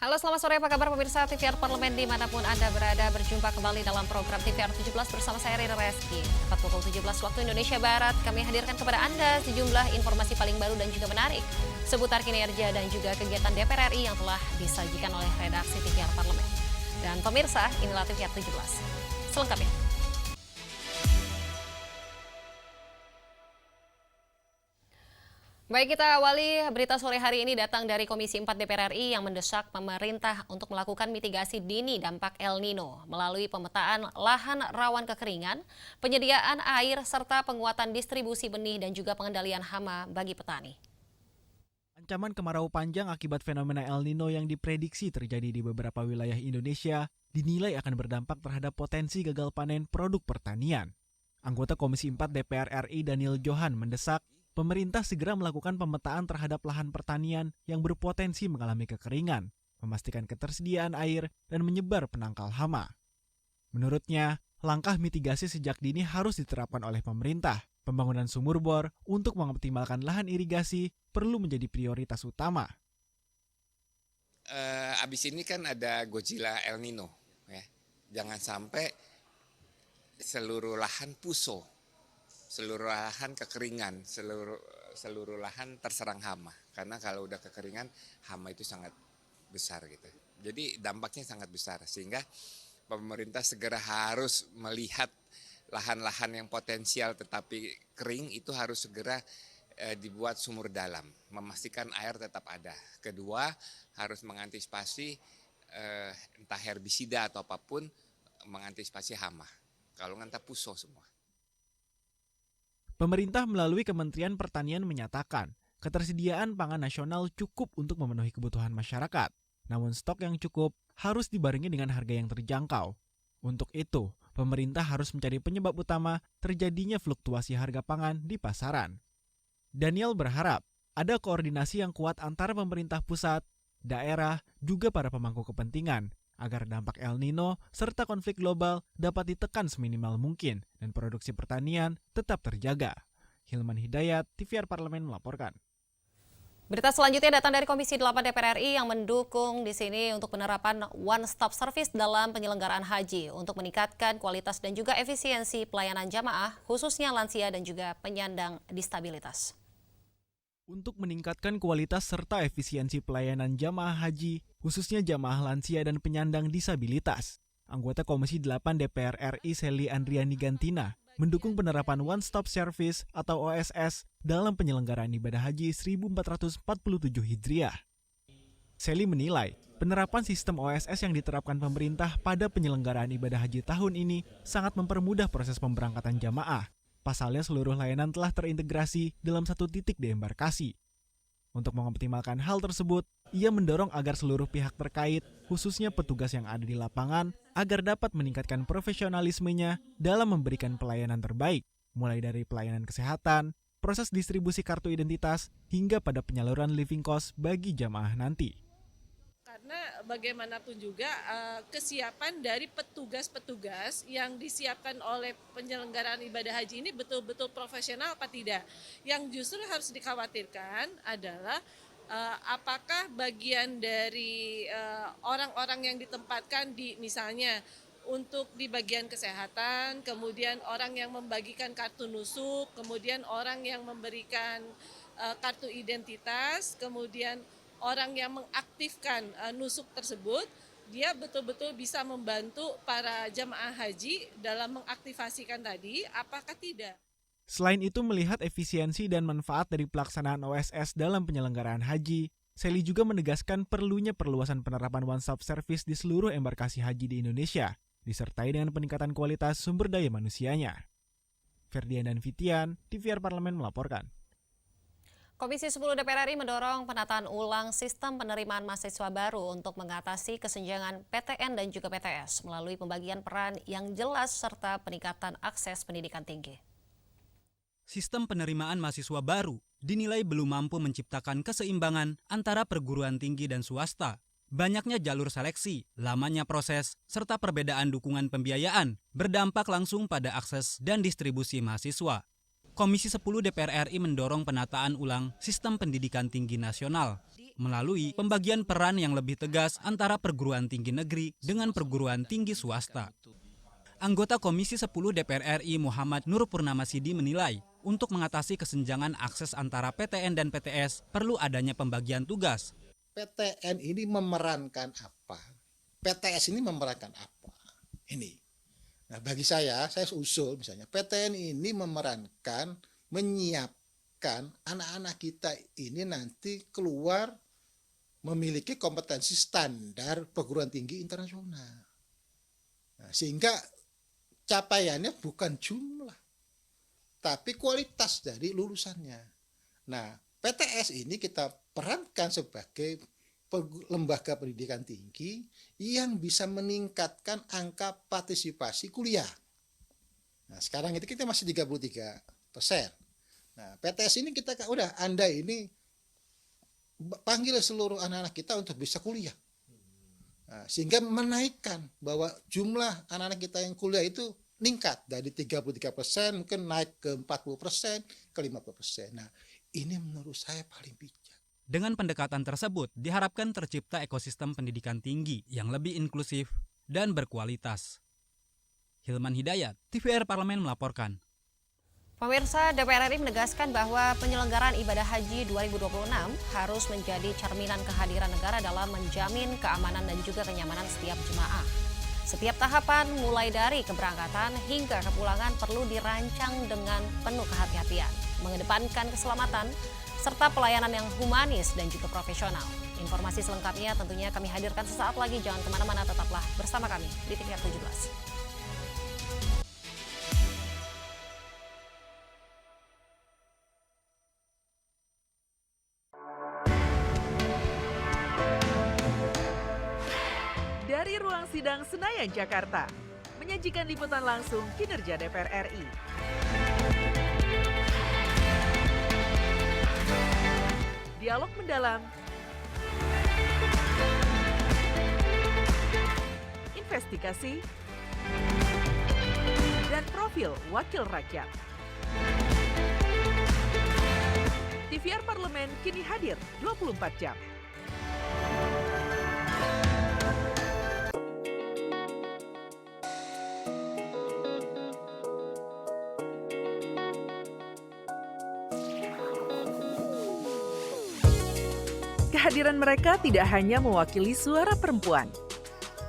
Halo, selamat sore. Apa kabar pemirsa TVR Parlemen dimanapun Anda berada? Berjumpa kembali dalam program TVR 17 bersama saya Rina Reski. Tepat pukul 17 waktu Indonesia Barat, kami hadirkan kepada Anda sejumlah informasi paling baru dan juga menarik seputar kinerja dan juga kegiatan DPR RI yang telah disajikan oleh redaksi TVR Parlemen. Dan pemirsa, inilah TVR 17. Selengkapnya. Baik, kita awali berita sore hari ini datang dari Komisi 4 DPR RI yang mendesak pemerintah untuk melakukan mitigasi dini dampak El Nino melalui pemetaan lahan rawan kekeringan, penyediaan air, serta penguatan distribusi benih dan juga pengendalian hama bagi petani. Ancaman kemarau panjang akibat fenomena El Nino yang diprediksi terjadi di beberapa wilayah Indonesia dinilai akan berdampak terhadap potensi gagal panen produk pertanian. Anggota Komisi 4 DPR RI Daniel Johan mendesak pemerintah segera melakukan pemetaan terhadap lahan pertanian yang berpotensi mengalami kekeringan, memastikan ketersediaan air, dan menyebar penangkal hama. Menurutnya, langkah mitigasi sejak dini harus diterapkan oleh pemerintah. Pembangunan sumur bor untuk mengoptimalkan lahan irigasi perlu menjadi prioritas utama. Abis ini kan ada Godzilla El Nino, ya. Jangan sampai seluruh lahan puso, seluruh lahan kekeringan, seluruh lahan terserang hama. Karena kalau udah kekeringan, hama itu sangat besar gitu. Jadi dampaknya sangat besar, sehingga pemerintah segera harus melihat lahan-lahan yang potensial tetapi kering itu harus segera dibuat sumur dalam, memastikan air tetap ada. Kedua, harus mengantisipasi entah herbisida atau apapun, mengantisipasi hama. Kalau nggak puso semua. Pemerintah melalui Kementerian Pertanian menyatakan ketersediaan pangan nasional cukup untuk memenuhi kebutuhan masyarakat. Namun stok yang cukup harus dibarengi dengan harga yang terjangkau. Untuk itu, pemerintah harus mencari penyebab utama terjadinya fluktuasi harga pangan di pasaran. Daniel berharap ada koordinasi yang kuat antara pemerintah pusat, daerah, juga para pemangku kepentingan agar dampak El Nino serta konflik global dapat ditekan seminimal mungkin dan produksi pertanian tetap terjaga. Hilman Hidayat, TVR Parlemen melaporkan. Berita selanjutnya datang dari Komisi 8 DPR RI yang mendukung di sini untuk penerapan one-stop service dalam penyelenggaraan haji untuk meningkatkan kualitas dan juga efisiensi pelayanan jamaah, khususnya lansia dan juga penyandang disabilitas. Untuk meningkatkan kualitas serta efisiensi pelayanan jamaah haji, khususnya jamaah lansia dan penyandang disabilitas, anggota Komisi 8 DPR RI Seli Andriani Gantina mendukung penerapan One-Stop Service atau OSS dalam penyelenggaraan ibadah haji 1447 Hijriah. Seli menilai, penerapan sistem OSS yang diterapkan pemerintah pada penyelenggaraan ibadah haji tahun ini sangat mempermudah proses pemberangkatan jamaah. Pasalnya seluruh layanan telah terintegrasi dalam satu titik di embarkasi. Untuk mengoptimalkan hal tersebut, ia mendorong agar seluruh pihak terkait, khususnya petugas yang ada di lapangan, agar dapat meningkatkan profesionalismenya dalam memberikan pelayanan terbaik, mulai dari pelayanan kesehatan, proses distribusi kartu identitas, hingga pada penyaluran living cost bagi jamaah nanti. Karena bagaimanapun juga kesiapan dari petugas-petugas yang disiapkan oleh penyelenggaraan ibadah haji ini betul-betul profesional apa tidak. Yang justru harus dikhawatirkan adalah apakah bagian dari orang-orang yang ditempatkan di misalnya untuk di bagian kesehatan, kemudian orang yang membagikan kartu nusuk, kemudian orang yang memberikan kartu identitas, kemudian orang yang mengaktifkan nusuk tersebut, dia betul-betul bisa membantu para jamaah haji dalam mengaktifasikan tadi, apakah tidak? Selain itu melihat efisiensi dan manfaat dari pelaksanaan OSS dalam penyelenggaraan haji, Seli juga menegaskan perlunya perluasan penerapan one-stop service di seluruh embarkasi haji di Indonesia, disertai dengan peningkatan kualitas sumber daya manusianya. Ferdian dan Fitian, TVR Parlemen melaporkan. Komisi 10 DPR RI mendorong penataan ulang sistem penerimaan mahasiswa baru untuk mengatasi kesenjangan PTN dan juga PTS melalui pembagian peran yang jelas serta peningkatan akses pendidikan tinggi. Sistem penerimaan mahasiswa baru dinilai belum mampu menciptakan keseimbangan antara perguruan tinggi dan swasta. Banyaknya jalur seleksi, lamanya proses, serta perbedaan dukungan pembiayaan berdampak langsung pada akses dan distribusi mahasiswa. Komisi 10 DPR RI mendorong penataan ulang sistem pendidikan tinggi nasional. Di melalui pembagian peran yang lebih tegas antara perguruan tinggi negeri dengan perguruan tinggi swasta. Anggota Komisi 10 DPR RI Muhammad Nur Purnamasidi menilai, untuk mengatasi kesenjangan akses antara PTN dan PTS, perlu adanya pembagian tugas. PTN ini memerankan apa? PTS ini memerankan apa? Ini. Nah, bagi saya usul misalnya, PTN ini memerankan, menyiapkan anak-anak kita ini nanti keluar memiliki kompetensi standar perguruan tinggi internasional. Nah, sehingga capaiannya bukan jumlah, tapi kualitas dari lulusannya. Nah, PTS ini kita perankan sebagai lembaga pendidikan tinggi yang bisa meningkatkan angka partisipasi kuliah. Nah, sekarang itu kita masih 33%. Nah, PTS ini kita udah Anda ini panggil seluruh anak-anak kita untuk bisa kuliah. Nah, sehingga menaikkan bahwa jumlah anak-anak kita yang kuliah itu meningkat dari 33% mungkin naik ke 40%, ke 50%. Nah, ini menurut saya paling bijak. Dengan pendekatan tersebut, diharapkan tercipta ekosistem pendidikan tinggi yang lebih inklusif dan berkualitas. Hilman Hidayat, TVR Parlemen melaporkan. Pemirsa, DPR RI menegaskan bahwa penyelenggaraan ibadah haji 2026 harus menjadi cerminan kehadiran negara dalam menjamin keamanan dan juga kenyamanan setiap jemaah. Setiap tahapan mulai dari keberangkatan hingga kepulangan perlu dirancang dengan penuh kehati-hatian, mengedepankan keselamatan serta pelayanan yang humanis dan juga profesional. Informasi selengkapnya tentunya kami hadirkan sesaat lagi. Jangan kemana-mana, tetaplah bersama kami di TVR 17. Dari ruang sidang Senayan, Jakarta, menyajikan liputan langsung kinerja DPR RI. Dialog mendalam, investigasi, dan profil wakil rakyat. TVR Parlemen kini hadir 24 jam. Kehadiran mereka tidak hanya mewakili suara perempuan,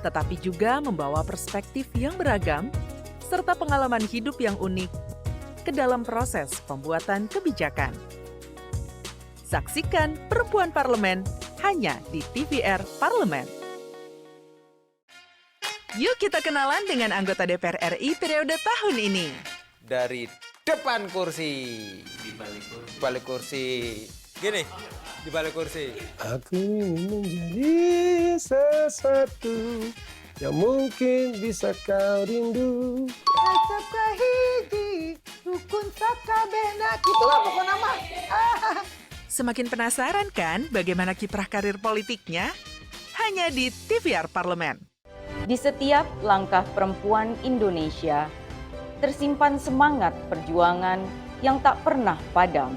tetapi juga membawa perspektif yang beragam serta pengalaman hidup yang unik ke dalam proses pembuatan kebijakan. Saksikan Perempuan Parlemen hanya di TVR Parlemen. Yuk kita kenalan dengan anggota DPR RI periode tahun ini. Dari depan kursi, di balik kursi. Gini, di balik kursi. Aku ingin menjadi sesuatu yang mungkin bisa kau rindu. Itulah pokok nama. Semakin penasaran kan bagaimana kiprah karir politiknya? Hanya di TVR Parlemen. Di setiap langkah perempuan Indonesia, tersimpan semangat perjuangan yang tak pernah padam.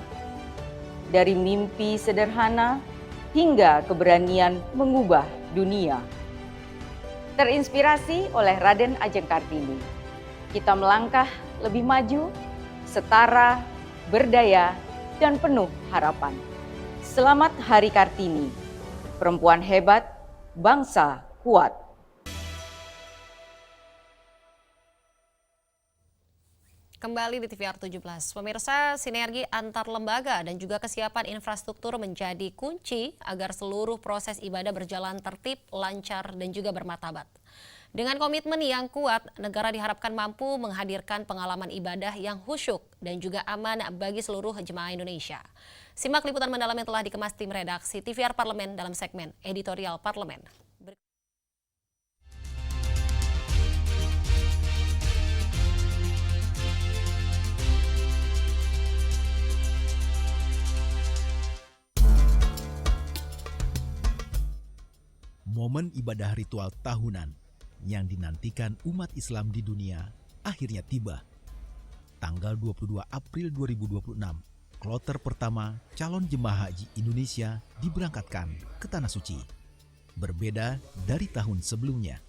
Dari mimpi sederhana hingga keberanian mengubah dunia. Terinspirasi oleh Raden Ajeng Kartini, kita melangkah lebih maju, setara, berdaya, dan penuh harapan. Selamat Hari Kartini, perempuan hebat, bangsa kuat. Kembali di TVR 17. Pemirsa, sinergi antar lembaga dan juga kesiapan infrastruktur menjadi kunci agar seluruh proses ibadah berjalan tertib, lancar, dan juga bermartabat. Dengan komitmen yang kuat, negara diharapkan mampu menghadirkan pengalaman ibadah yang khusyuk dan juga aman bagi seluruh jemaah Indonesia. Simak liputan mendalam yang telah dikemas tim redaksi TVR Parlemen dalam segmen Editorial Parlemen. Momen ibadah ritual tahunan yang dinantikan umat Islam di dunia akhirnya tiba. Tanggal 22 April 2026, kloter pertama calon jemaah haji Indonesia diberangkatkan ke Tanah Suci. Berbeda dari tahun sebelumnya,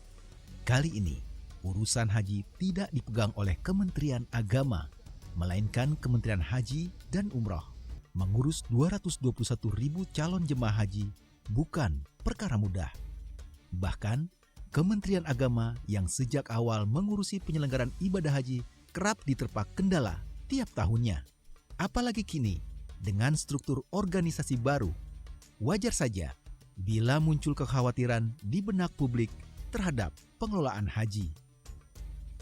kali ini urusan haji tidak dipegang oleh Kementerian Agama, melainkan Kementerian Haji dan Umroh. Mengurus 221.000 calon jemaah haji bukan perkara mudah. Bahkan, Kementerian Agama yang sejak awal mengurusi penyelenggaraan ibadah haji kerap diterpa kendala tiap tahunnya. Apalagi kini, dengan struktur organisasi baru, wajar saja bila muncul kekhawatiran di benak publik terhadap pengelolaan haji.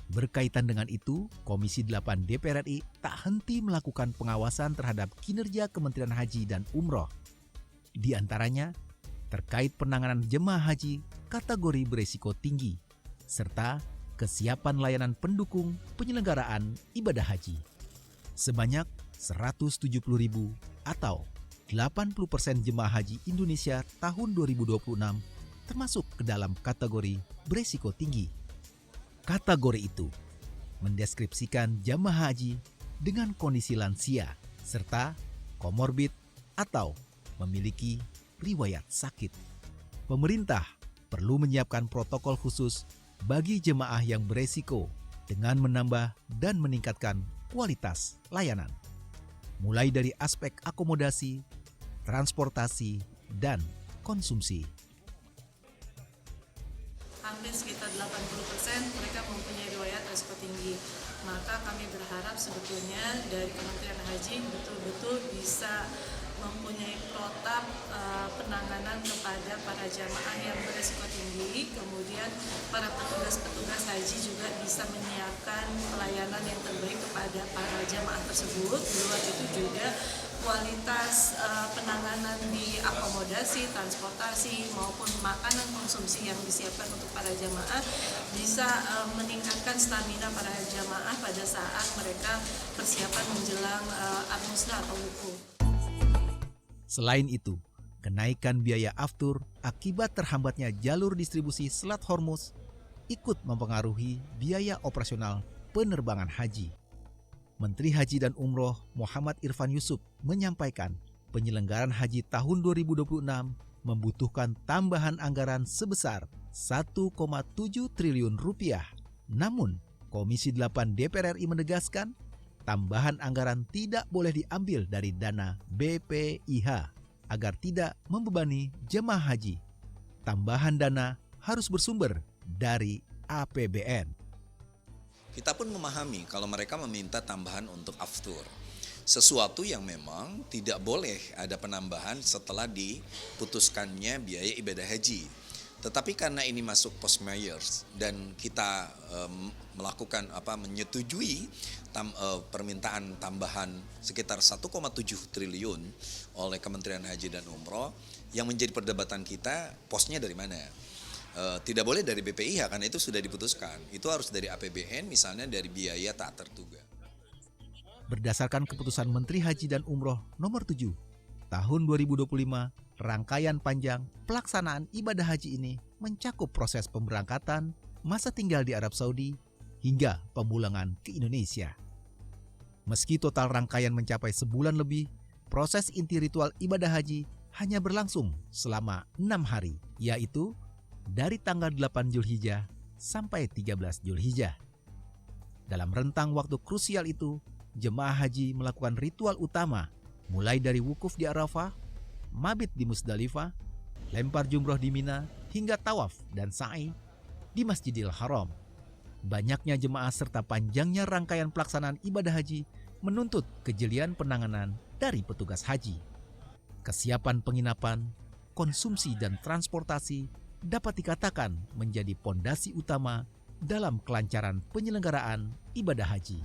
Berkaitan dengan itu, Komisi 8 DPR RI tak henti melakukan pengawasan terhadap kinerja Kementerian Haji dan Umroh. Di antaranya, terkait penanganan jemaah haji kategori berisiko tinggi, serta kesiapan layanan pendukung penyelenggaraan ibadah haji. Sebanyak 170.000 atau 80% jemaah haji Indonesia tahun 2026 termasuk ke dalam kategori berisiko tinggi. Kategori itu mendeskripsikan jemaah haji dengan kondisi lansia serta komorbid atau memiliki riwayat sakit. Pemerintah perlu menyiapkan protokol khusus bagi jemaah yang beresiko dengan menambah dan meningkatkan kualitas layanan. Mulai dari aspek akomodasi, transportasi, dan konsumsi. Hampir sekitar 80% mereka mempunyai riwayat risiko tinggi. Maka kami berharap sebetulnya dari Kementerian Haji betul-betul bisa mempunyai protap penanganan kepada para jamaah yang berisiko tinggi, kemudian para petugas-petugas haji juga bisa menyiapkan pelayanan yang terbaik kepada para jamaah tersebut. Di luar itu juga kualitas penanganan di akomodasi, transportasi maupun makanan konsumsi yang disiapkan untuk para jamaah bisa meningkatkan stamina para jamaah pada saat mereka persiapan menjelang Ar-Musna atau wukuf. Selain itu, kenaikan biaya aftur akibat terhambatnya jalur distribusi Selat Hormuz ikut mempengaruhi biaya operasional penerbangan haji. Menteri Haji dan Umroh Muhammad Irfan Yusuf menyampaikan penyelenggaraan haji tahun 2026 membutuhkan tambahan anggaran sebesar 1,7 triliun rupiah. Namun, Komisi 8 DPR RI menegaskan tambahan anggaran tidak boleh diambil dari dana BPIH agar tidak membebani jemaah haji. Tambahan dana harus bersumber dari APBN. Kita pun memahami kalau mereka meminta tambahan untuk aftur. Sesuatu yang memang tidak boleh ada penambahan setelah diputuskannya biaya ibadah haji. Tetapi karena ini masuk post Myers dan kita menyetujui permintaan tambahan sekitar 1,7 triliun oleh Kementerian Haji dan Umroh, yang menjadi perdebatan kita posnya dari mana. Tidak boleh dari BPIH karena itu sudah diputuskan. Itu harus dari APBN, misalnya dari biaya tak terduga. Berdasarkan keputusan Menteri Haji dan Umroh nomor 7 tahun 2025, rangkaian panjang pelaksanaan ibadah haji ini mencakup proses pemberangkatan, masa tinggal di Arab Saudi, hingga pemulangan ke Indonesia. Meski total rangkaian mencapai sebulan lebih, proses inti ritual ibadah haji hanya berlangsung selama 6 hari, yaitu dari tanggal 8 Zulhijjah sampai 13 Zulhijjah. Dalam rentang waktu krusial itu, jemaah haji melakukan ritual utama mulai dari wukuf di Arafah, mabit di Musdalifah, lempar jumroh di Mina, hingga tawaf dan sa'i di Masjidil Haram. Banyaknya jemaah serta panjangnya rangkaian pelaksanaan ibadah haji menuntut kejelian penanganan dari petugas haji. Kesiapan penginapan, konsumsi dan transportasi dapat dikatakan menjadi pondasi utama dalam kelancaran penyelenggaraan ibadah haji.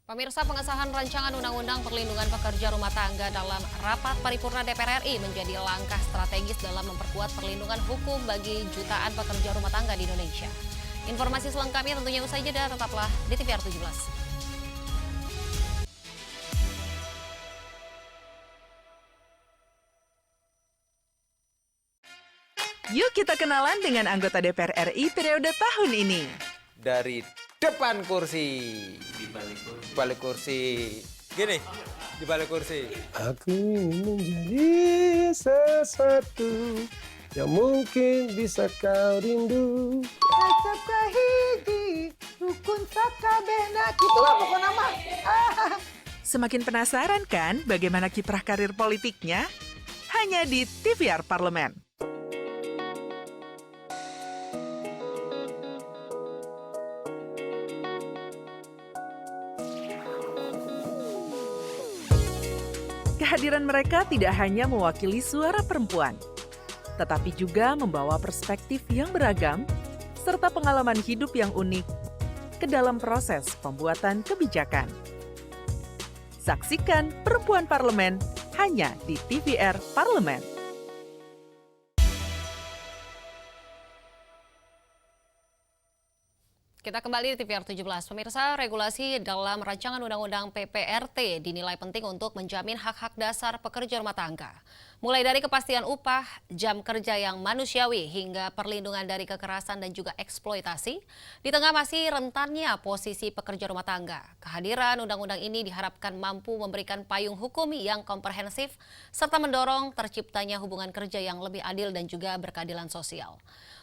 Pemirsa, pengesahan rancangan Undang-Undang Perlindungan Pekerja Rumah Tangga dalam rapat paripurna DPR RI menjadi langkah strategis dalam memperkuat perlindungan hukum bagi jutaan pekerja rumah tangga di Indonesia. Informasi selengkapnya tentunya usai jeda, tetaplah di TVR 17. Yuk kita kenalan dengan anggota DPR RI periode tahun ini. Dari depan kursi. Di balik kursi. Gini, di balik kursi. Aku ingin menjadi sesuatu yang mungkin bisa kau rindu. Itulah pokok nama. Semakin penasaran kan bagaimana kiprah karir politiknya? Hanya di TVR Parlemen. Kehadiran mereka tidak hanya mewakili suara perempuan, tetapi juga membawa perspektif yang beragam serta pengalaman hidup yang unik ke dalam proses pembuatan kebijakan. Saksikan Perempuan Parlemen hanya di TVR Parlemen. Kita kembali di TVR 17. Pemirsa, regulasi dalam rancangan Undang-Undang PPRT dinilai penting untuk menjamin hak-hak dasar pekerja rumah tangga. Mulai dari kepastian upah, jam kerja yang manusiawi, hingga perlindungan dari kekerasan dan juga eksploitasi. Di tengah masih rentannya posisi pekerja rumah tangga, kehadiran undang-undang ini diharapkan mampu memberikan payung hukum yang komprehensif serta mendorong terciptanya hubungan kerja yang lebih adil dan juga berkeadilan sosial.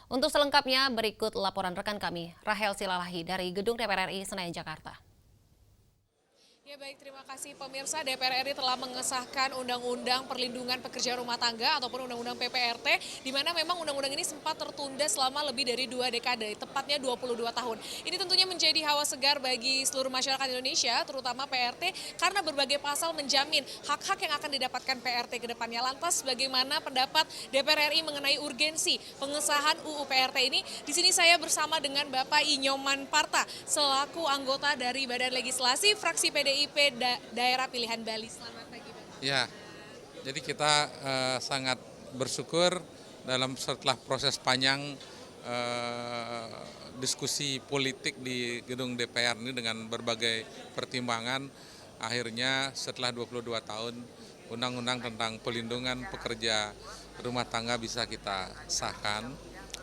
Untuk selengkapnya, berikut laporan rekan kami, Rahel Silalahi dari Gedung DPR RI Senayan, Jakarta. Ya baik, terima kasih pemirsa. DPR RI telah mengesahkan Undang-Undang Perlindungan Pekerja Rumah Tangga ataupun Undang-Undang PPRT, di mana memang undang-undang ini sempat tertunda selama lebih dari 2 dekade, tepatnya 22 tahun. Ini tentunya menjadi hawa segar bagi seluruh masyarakat Indonesia, terutama PRT, karena berbagai pasal menjamin hak-hak yang akan didapatkan PRT ke depannya. Lantas bagaimana pendapat DPR RI mengenai urgensi pengesahan UU PRT ini? Di sini saya bersama dengan Bapak Inyoman Parta, selaku anggota dari Badan Legislasi Fraksi PDIP Daerah Pilihan Bali. Selamat pagi, Pak. Ya, jadi kita sangat bersyukur setelah proses panjang diskusi politik di gedung DPR ini dengan berbagai pertimbangan, akhirnya setelah 22 tahun Undang-Undang tentang Pelindungan Pekerja Rumah Tangga bisa kita sahkan.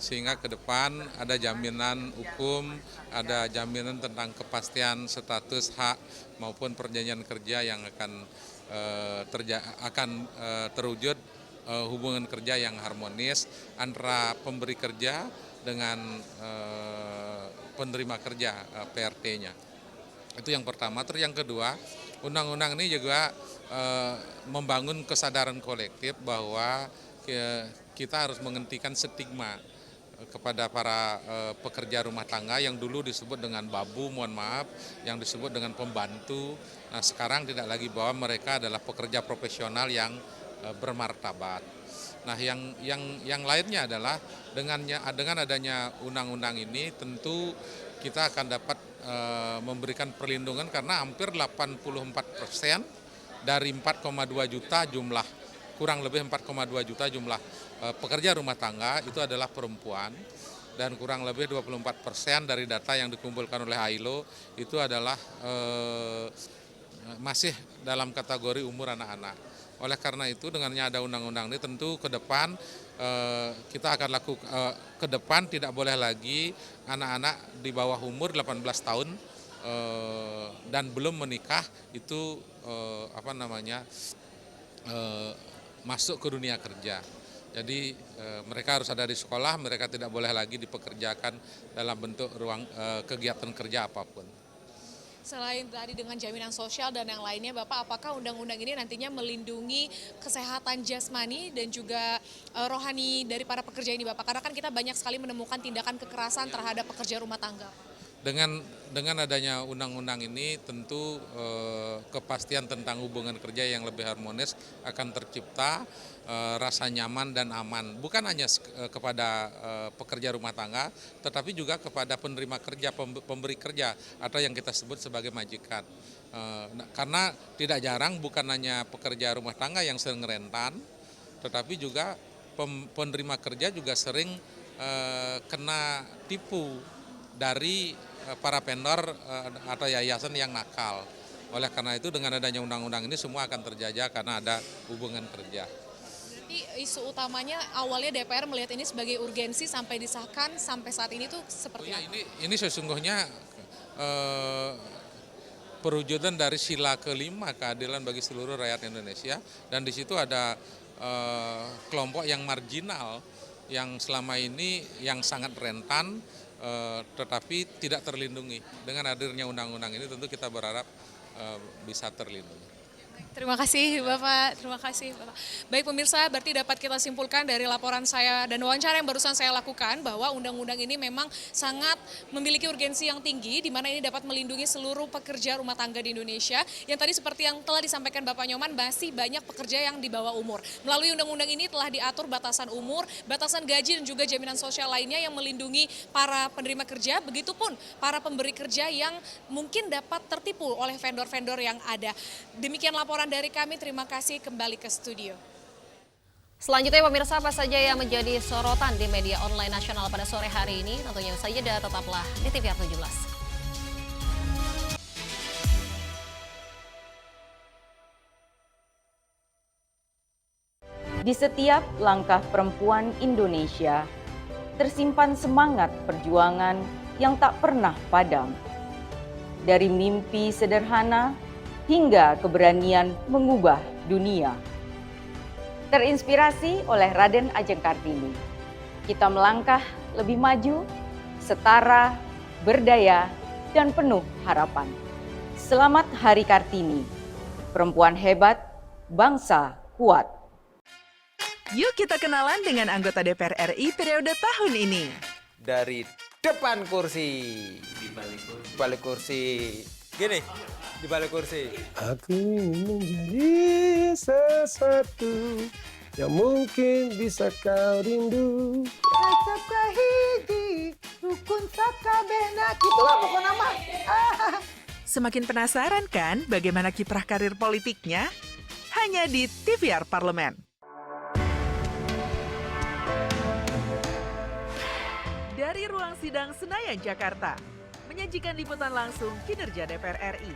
Sehingga ke depan ada jaminan hukum, ada jaminan tentang kepastian status hak maupun perjanjian kerja yang akan terwujud hubungan kerja yang harmonis antara pemberi kerja dengan penerima kerja PRT-nya. Itu yang pertama. Terus yang kedua, undang-undang ini juga membangun kesadaran kolektif bahwa kita harus menghentikan stigma kepada para pekerja rumah tangga yang dulu disebut dengan babu, mohon maaf, yang disebut dengan pembantu. Nah, sekarang tidak lagi bahwa mereka adalah pekerja profesional yang bermartabat. Nah, yang lainnya adalah dengan adanya undang-undang ini tentu kita akan dapat memberikan perlindungan karena hampir 84% dari 4,2 juta kurang lebih 4,2 juta jumlah pekerja rumah tangga itu adalah perempuan, dan kurang lebih 24% dari data yang dikumpulkan oleh ILO itu adalah masih dalam kategori umur anak-anak. Oleh karena itu dengannya ada undang-undang ini tentu ke depan kita akan ke depan tidak boleh lagi anak-anak di bawah umur 18 tahun dan belum menikah itu masuk ke dunia kerja. Jadi mereka harus ada di sekolah, mereka tidak boleh lagi dipekerjakan dalam bentuk ruang kegiatan kerja apapun. Selain tadi dengan jaminan sosial dan yang lainnya, Bapak, apakah undang-undang ini nantinya melindungi kesehatan jasmani dan juga rohani dari para pekerja ini, Bapak? Karena kan kita banyak sekali menemukan tindakan kekerasan terhadap pekerja rumah tangga. Dengan adanya undang-undang ini tentu kepastian tentang hubungan kerja yang lebih harmonis akan tercipta, rasa nyaman dan aman bukan hanya kepada pekerja rumah tangga tetapi juga kepada penerima kerja, pemberi kerja atau yang kita sebut sebagai majikan. Karena tidak jarang bukan hanya pekerja rumah tangga yang sering rentan tetapi juga penerima kerja juga sering kena tipu dari para vendor atau yayasan yang nakal. Oleh karena itu dengan adanya undang-undang ini semua akan terjajah karena ada hubungan kerja. Berarti Tapi isu utamanya awalnya DPR melihat ini sebagai urgensi sampai disahkan sampai saat ini tuh seperti apa? Ini sesungguhnya perwujudan dari sila kelima keadilan bagi seluruh rakyat Indonesia, dan di situ ada kelompok yang marginal yang selama ini yang sangat rentan tetapi tidak terlindungi. Dengan hadirnya undang-undang ini tentu kita berharap bisa terlindungi. Terima kasih Bapak, terima kasih Bapak. Baik pemirsa, berarti dapat kita simpulkan dari laporan saya dan wawancara yang barusan saya lakukan bahwa undang-undang ini memang sangat memiliki urgensi yang tinggi, di mana ini dapat melindungi seluruh pekerja rumah tangga di Indonesia. Yang tadi seperti yang telah disampaikan Bapak Nyoman, masih banyak pekerja yang di bawah umur. Melalui undang-undang ini telah diatur batasan umur, batasan gaji dan juga jaminan sosial lainnya yang melindungi para penerima kerja, begitupun para pemberi kerja yang mungkin dapat tertipu oleh vendor-vendor yang ada. Demikian laporan dari kami, terima kasih, kembali ke studio. Selanjutnya pemirsa, apa saja yang menjadi sorotan di media online nasional pada sore hari ini? Tentunya saja tetaplah di TVR 17. Di setiap langkah perempuan Indonesia, tersimpan semangat perjuangan yang tak pernah padam. Dari mimpi sederhana hingga keberanian mengubah dunia. Terinspirasi oleh Raden Ajeng Kartini, kita melangkah lebih maju, setara, berdaya, dan penuh harapan. Selamat Hari Kartini, perempuan hebat, bangsa kuat. Yuk kita kenalan dengan anggota DPR RI periode tahun ini. Dari depan kursi, di balik kursi. Gini, di balik kursi. Aku ingin menjadi sesuatu yang mungkin bisa kau rindu. Itulah pokok nama. Semakin penasaran kan bagaimana kiprah karir politiknya? Hanya di TVR Parlemen. Dari ruang sidang Senayan, Jakarta, menyajikan liputan langsung kinerja DPR RI.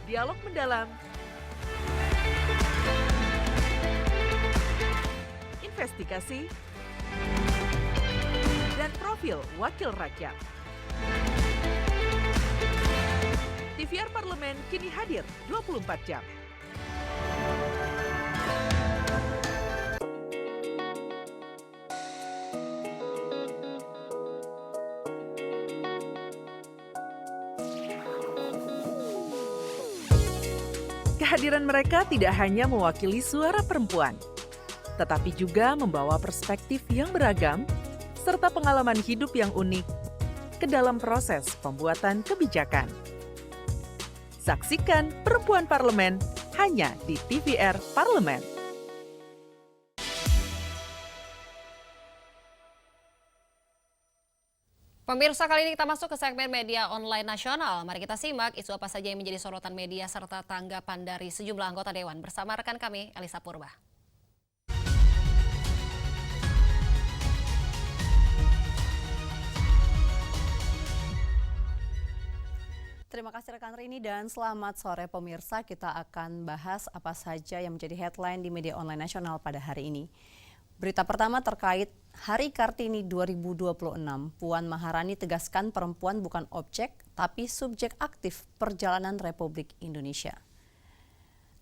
Dialog mendalam, investigasi, dan profil wakil rakyat. TVR Parlemen kini hadir 24 jam. Kehadiran mereka tidak hanya mewakili suara perempuan, tetapi juga membawa perspektif yang beragam serta pengalaman hidup yang unik ke dalam proses pembuatan kebijakan. Saksikan Perempuan Parlemen hanya di TVR Parlemen. Pemirsa, kali ini kita masuk ke segmen media online nasional. Mari kita simak isu apa saja yang menjadi sorotan media serta tanggapan dari sejumlah anggota Dewan bersama rekan kami, Elisa Purba. Terima kasih rekan Rini dan selamat sore pemirsa. Kita akan bahas apa saja yang menjadi headline di media online nasional pada hari ini. Berita pertama terkait Hari Kartini 2026. Puan Maharani tegaskan perempuan bukan objek, tapi subjek aktif perjalanan Republik Indonesia.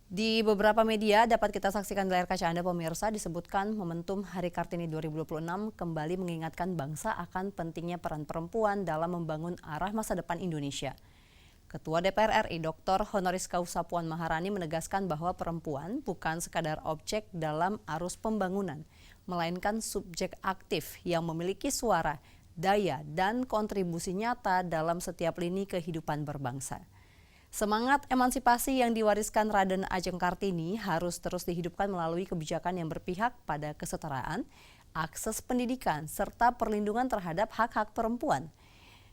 Di beberapa media dapat kita saksikan di layar kaca Anda pemirsa, disebutkan momentum Hari Kartini 2026 kembali mengingatkan bangsa akan pentingnya peran perempuan dalam membangun arah masa depan Indonesia. Ketua DPR RI Dr. Honoris Causa Puan Maharani menegaskan bahwa perempuan bukan sekadar objek dalam arus pembangunan, melainkan subjek aktif yang memiliki suara, daya, dan kontribusi nyata dalam setiap lini kehidupan berbangsa. Semangat emansipasi yang diwariskan Raden Ajeng Kartini harus terus dihidupkan melalui kebijakan yang berpihak pada kesetaraan, akses pendidikan, serta perlindungan terhadap hak-hak perempuan.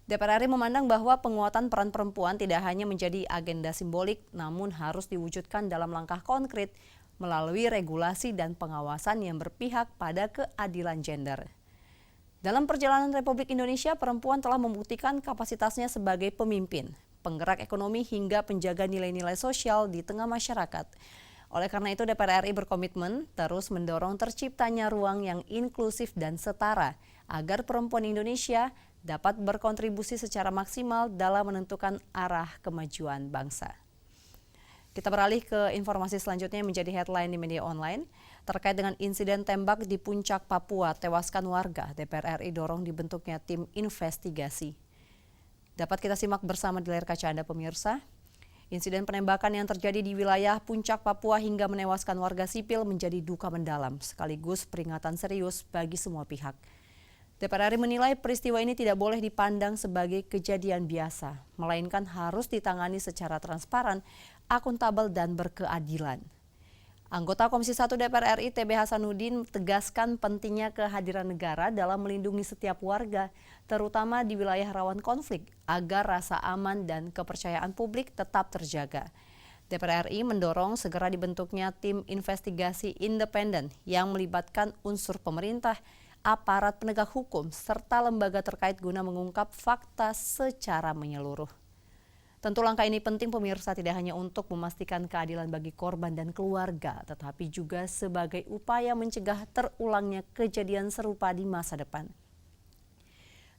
DPR RI memandang bahwa penguatan peran perempuan tidak hanya menjadi agenda simbolik, namun harus diwujudkan dalam langkah konkret melalui regulasi dan pengawasan yang berpihak pada keadilan gender. Dalam perjalanan Republik Indonesia, perempuan telah membuktikan kapasitasnya sebagai pemimpin, penggerak ekonomi hingga penjaga nilai-nilai sosial di tengah masyarakat. Oleh karena itu, DPR RI berkomitmen terus mendorong terciptanya ruang yang inklusif dan setara agar perempuan Indonesia dapat berkontribusi secara maksimal dalam menentukan arah kemajuan bangsa. Kita beralih ke informasi selanjutnya yang menjadi headline di media online. Terkait dengan insiden tembak di Puncak Papua tewaskan warga, DPR RI dorong dibentuknya tim investigasi. Dapat kita simak bersama di layar kaca Anda pemirsa. Insiden penembakan yang terjadi di wilayah Puncak Papua hingga menewaskan warga sipil menjadi duka mendalam, sekaligus peringatan serius bagi semua pihak. DPR RI menilai peristiwa ini tidak boleh dipandang sebagai kejadian biasa, melainkan harus ditangani secara transparan, akuntabel, dan berkeadilan. Anggota Komisi 1 DPR RI TB Hasanuddin tegaskan pentingnya kehadiran negara dalam melindungi setiap warga, terutama di wilayah rawan konflik, agar rasa aman dan kepercayaan publik tetap terjaga. DPR RI mendorong segera dibentuknya tim investigasi independen yang melibatkan unsur pemerintah, aparat penegak hukum, serta lembaga terkait guna mengungkap fakta secara menyeluruh. Tentu langkah ini penting pemirsa, tidak hanya untuk memastikan keadilan bagi korban dan keluarga, tetapi juga sebagai upaya mencegah terulangnya kejadian serupa di masa depan.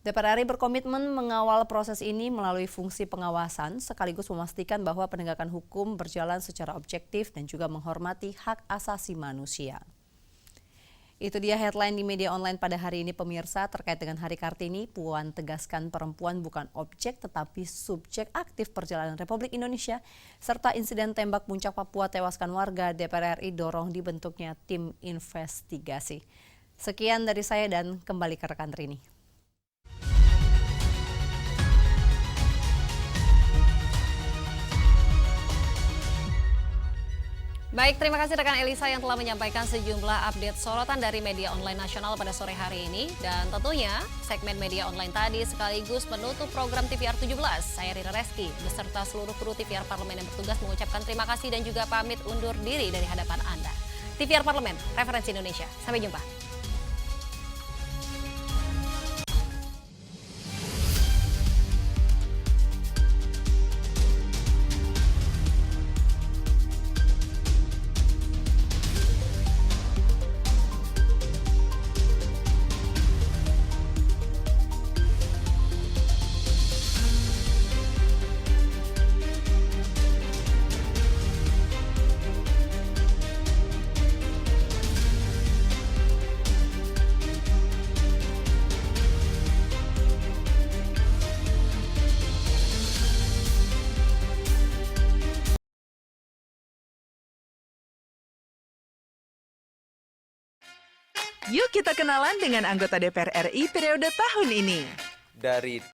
DPR RI berkomitmen mengawal proses ini melalui fungsi pengawasan, sekaligus memastikan bahwa penegakan hukum berjalan secara objektif dan juga menghormati hak asasi manusia. Itu dia headline di media online pada hari ini pemirsa. Terkait dengan Hari Kartini, Puan tegaskan perempuan bukan objek tetapi subjek aktif perjalanan Republik Indonesia, serta insiden tembak Puncak Papua tewaskan warga. DPR RI dorong dibentuknya tim investigasi. Sekian dari saya dan kembali ke rekan Rini. Baik, terima kasih rekan Elisa yang telah menyampaikan sejumlah update sorotan dari media online nasional pada sore hari ini. Dan tentunya segmen media online tadi sekaligus menutup program TVR 17. Saya Rina Reski beserta seluruh kru TVR Parlemen yang bertugas mengucapkan terima kasih dan juga pamit undur diri dari hadapan Anda. TVR Parlemen, referensi Indonesia. Sampai jumpa. Yuk kita kenalan dengan anggota DPR RI periode tahun ini. Dari